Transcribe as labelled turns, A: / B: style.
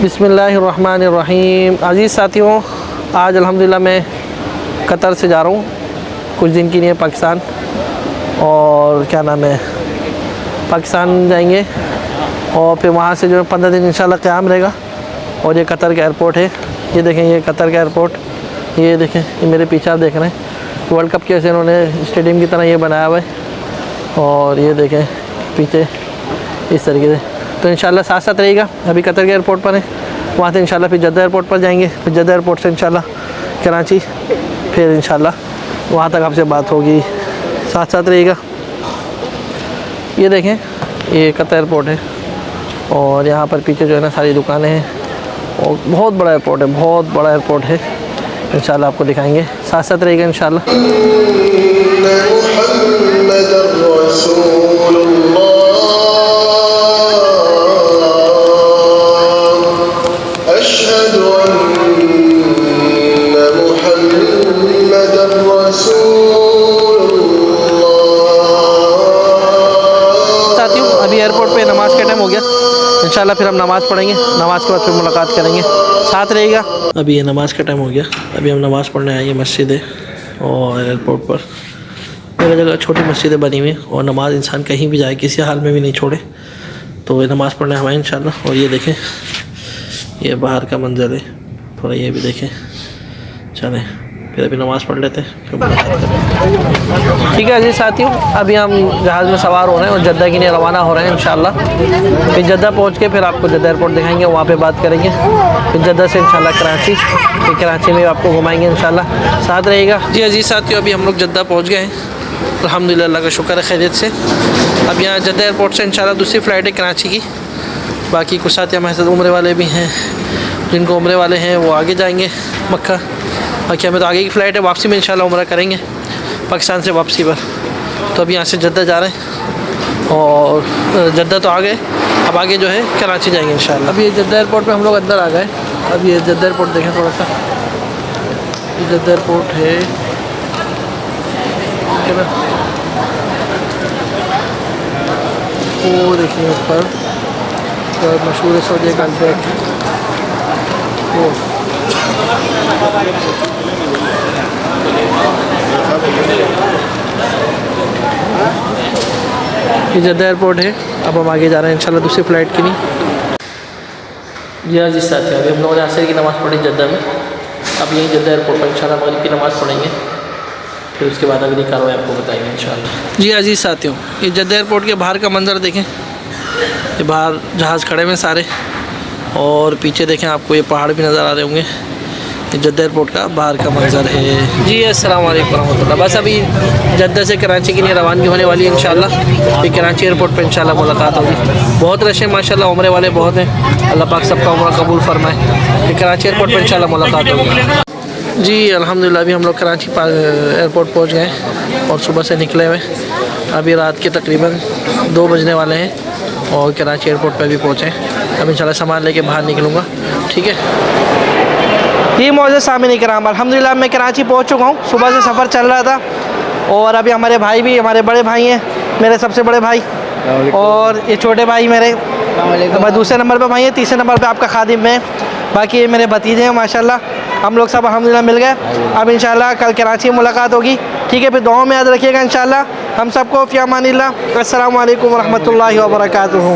A: बिस्मिल्लाहिर्रहमानिर्रहीम। अज़ीज़ साथियों, आज अल्हम्दुलिल्लाह मैं कतर से जा रहा हूँ कुछ दिन के लिए पाकिस्तान। और क्या नाम है, पाकिस्तान जाएंगे और फिर वहाँ से जो है 15 दिन इंशाल्लाह क़याम रहेगा। और ये कतर का एयरपोर्ट है, ये देखें, ये कतर का एयरपोर्ट, ये देखें, ये मेरे पीछे आप देख रहे हैं। वर्ल्ड कप के ऐसे इन्होंने स्टेडियम की तरह ये बनाया हुआ है। और ये देखें पीछे इस तरीके से। तो इंशाल्लाह साथ साथ रहेगा। अभी कतर के एयरपोर्ट पर है, वहाँ से इंशाल्लाह फिर जद्दा एयरपोर्ट पर जाएंगे, फिर जद्दा एयरपोर्ट से इंशाल्लाह कराची, फिर इंशाल्लाह वहाँ तक आपसे बात होगी। साथ साथ रहेगा। ये देखें, ये कतर एयरपोर्ट है और यहाँ पर पीछे जो है ना सारी दुकानें हैं और बहुत बड़ा एयरपोर्ट है, बहुत बड़ा एयरपोर्ट है। इंशाल्लाह आपको दिखाएंगे, साथ साथ रहेगा इंशाल्लाह। साथियों, अभी एयरपोर्ट पे नमाज का टाइम हो गया। इंशाल्लाह फिर हम नमाज़ पढ़ेंगे, नमाज के बाद फिर मुलाकात करेंगे, साथ रहेगा। अभी ये नमाज का टाइम हो गया, अभी हम नमाज़ पढ़ने आए। ये मस्जिद है और एयरपोर्ट पर मेरा जगह छोटी मस्जिदें बनी हुई है और नमाज इंसान कहीं भी जाए किसी हाल में भी नहीं छोड़े। तो ये नमाज़ पढ़ने हमारे इंशाल्लाह। और ये देखें, ये बाहर का मंजर है, थोड़ा ये भी देखें। चलें फिर अभी नमाज़ पढ़ लेते हैं, ठीक है जी साथियों। अभी हम जहाज़ में सवार हो रहे हैं और जद्दा के लिए रवाना हो रहे हैं इंशाल्लाह। फिर जद्दा पहुंच के फिर आपको जद्दा एयरपोर्ट दिखाएंगे, वहाँ पे बात करेंगे। फिर जद्दा से इंशाल्लाह कराची, फिर कराची में आपको घुमाएंगे इंशाल्लाह, साथ रहेगा। जी अजीज़ साथियों, अभी हम लोग जद्दा पहुँच गए हैं अल्हम्दुलिल्लाह, अल्लाह का शुक्र है खैरियत से। अब यहाँ जद्दा एयरपोर्ट से इंशाल्लाह दूसरी फ़्लाइट है कराची की। बाकी कुछ साथी हमारे साथ उम्रे वाले भी हैं, जिनको उम्रे वाले हैं वो आगे जाएंगे मक्का। बाकी हमें तो आगे की फ़्लाइट है, वापसी में इंशाल्लाह उम्रा करेंगे पाकिस्तान से वापसी पर। तो अभी यहाँ से जद्दा जा रहे हैं और जद्दा तो आ गए, अब आगे जो है कराची जाएंगे इंशाल्लाह। अभी ये जद्दा एयरपोर्ट पे हम लोग अंदर आ गए। अब ये जद्दा एयरपोर्ट देखें थोड़ा सा, ये जद्दा एयरपोर्ट है, ठीक है ना। वो देखिए ऊपर मशहूर सऊदी का बैग, वो ये जद्दा एयरपोर्ट है। अब हम आगे जा रहे हैं इंशाल्लाह दूसरी फ़्लाइट के लिए। जी हाँ जी साथियों, अभी हम लोगों ने असर की नमाज़ पढ़ी जद्दा में। अब यहीं जद्दा एयरपोर्ट पर इंशाल्लाह मगरिब की नमाज़ पढ़ेंगे, फिर उसके बाद अगली कार्रवाई आपको बताएंगे इंशाल्लाह। जी अजीज़ साथियों, ये जद्दा एयरपोर्ट के बाहर का मंजर देखें। ये बाहर जहाज़ खड़े हुए सारे और पीछे देखें आपको ये पहाड़ भी नज़र आ रहे होंगे। ये जद्दा एयरपोर्ट का बाहर का मंजर है। जी अस्सलाम वालेकुम रहमतुल्लाह। बस अभी जद्दा से कराची के लिए रवानगी होने वाली है इंशाल्लाह। फिर कराची एयरपोर्ट पर इंशाल्लाह मुलाकात होगी। बहुत रश है माशाल्लाह, उम्रे वाले बहुत हैं। अल्लाह पाक सबका उम्रा कबूल फरमाए। फिर कराची एयरपोर्ट पर इंशाल्लाह मुलाकात होगी। जी अल्हम्दुलिल्लाह, अभी हम लोग कराची एयरपोर्ट पहुँच गए और सुबह से निकले हुए। अभी रात के तकरीबन 2 बजने वाले हैं और कराची एयरपोर्ट पर भी पहुँचे। अब इंशाल्लाह सामान लेके बाहर निकलूँगा, ठीक है। ये मौजूद सामने कराम, अल्हम्दुलिल्लाह मैं कराची पहुंच चुका हूँ। सुबह से सफ़र चल रहा था और अभी हमारे भाई भी, हमारे बड़े भाई हैं, मेरे सबसे बड़े भाई, और ये छोटे भाई मेरे, मैं दूसरे नंबर पे भाई है, तीसरे नंबर पे आपका खादिम है। बाकी ये मेरे भतीजे हैं माशाल्लाह। हम लोग सब अल्हम्दुलिल्लाह मिल गए। अब इंशाल्लाह कल कराची में मुलाकात होगी, ठीक है। फिर दुआ में याद रखिएगा इंशाल्लाह। हम सबको फ़ी अमानिल्लाह। अस्सलामु अलैकुम व रहमतुल्लाहि व बरकातुहू।